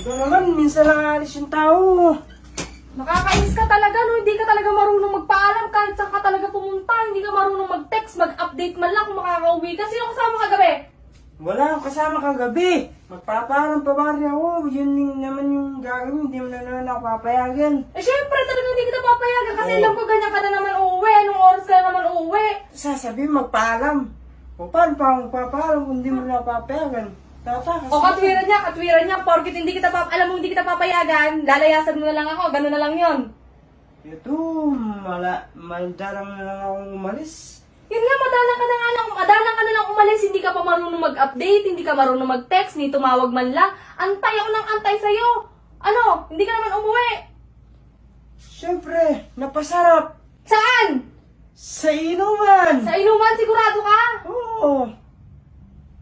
Ikaw naman, minsan lang alis yung tao. Nakakainis ka talaga, no? Hindi ka talaga marunong magpaalam kahit saan ka talaga pumunta. Hindi ka marunong mag-text, mag-update man lang kung makakauwi ka. Sino kasama ka gabi? Wala akong kasama kagabi. Magpaparam pa bari ako. Yun din naman yung gagawin. Hindi mo na naman ako papayagan. Eh, syempre, talagang hindi kita papayagan kasi Oo. alam ko ganyan ka na naman uuwi. Anong oras ka na naman uuwi? Sasabihin magpaalam. O paano pa akong magpapaalam kung hindi mo na papayagan? Tata, kasi... O katwiran niya. Porkit hindi kita alam mo hindi kita papayagan, lalayasan mo na lang ako. Ganun na lang yon. Ito, madalang na lang akong umalis. Yun nga, madalang ka na lang umalis, hindi ka pa marunong mag-update, hindi ka marunong mag-text, ni tumawag man lang. Antay ako ng antay sa'yo. Ano, hindi ka naman umuwi. Siyempre, napasarap. Saan? Sa inuman. Sa inuman, sigurado ka? Oo.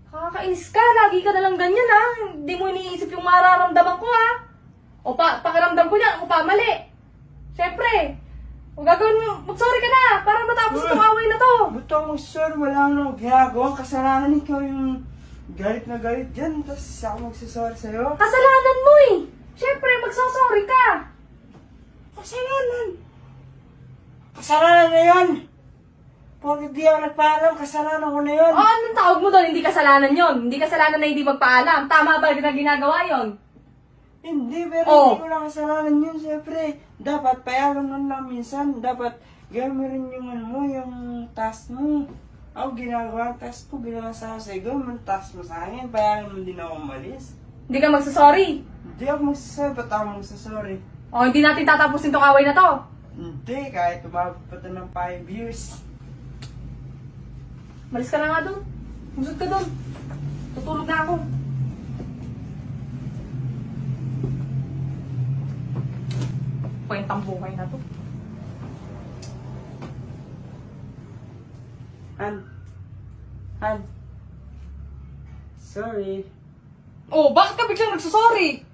Kakainis ka, lagi ka na lang ganyan ha. Hindi mo iniisip yung mararamdaman ko ha. O pakiramdam ko niyan, ako pa mali. Siyempre, kung gagawin mo, mag-sorry ka na, para matapos itong away na to. Ba't ako sir, wala nang ginagawang kasalanan. Ikaw yung galit na galit dyan. Tapos ako magsasorry sa'yo. Kasalanan mo eh. Siyempre, magsasorry ka. Kasalanan. Kasalanan na yan. Pag hindi ako nagpaalam, kasalanan ko na yun. O, anong tawag mo doon? Hindi kasalanan yon. Hindi kasalanan na hindi magpaalam. Tama ba na ginagawa yon? Hindi, pero Oh. hindi ko lang kasalanan yun. Siyempre, dapat payagan mo lang minsan. Dapat gawin mo rin yung ano mo, yung task mo. Ako ginagawa ang task ko, binasa ko sa'yo. Gawin mo yung task mo sa akin. Payagan mo din ako umalis. Hindi ka magsasorry. Hindi ako magsasabi, ba't ako magsasorry? O, hindi natin tatapusin itong away na to. Hindi, kahit umabot pa ito ng 5 years. Malis ka na nga doon. Musod ka doon. Tutulog na ako. Kwentang buhay na to. Han. Sorry. Oh, bakit ka biglang nagsasorry?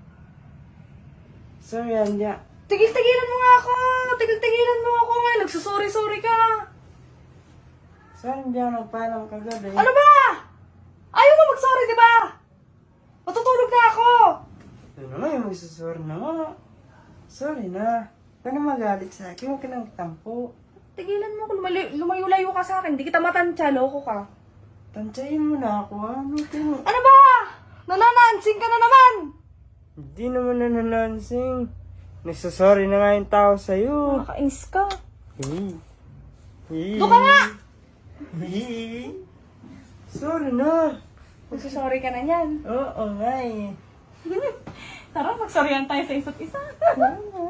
Sorry, Anja. Tigil-tigilan mo nga ako. Tigil-tigilan mo ako ngayon. Nagsasorry-sorry ka. Sorry, hindi ako nagpaalam kagabi. Ano ba? Ayaw mo mag-sorry, di ba? Matutulog na ako. Ano naman yung magsasorry na nga. Sorry na. Huwag na magalit sa akin. Huwag ka nang tampo. Tigilan mo ako. Lumayo-layo ka sa akin. Hindi kita matansya. Loko ka. Tansyahin mo na ako, ha? Ano ba? Nananansing ka na naman. Hindi naman nananansing. Nagsasorry na nga yung tao sa'yo. Nakakainis ka. Doon Doon ka nga! Sorry na. Magsasorry ka na yan. Oo nga eh. Tara, magsorryan tayo sa isa't isa. Oo.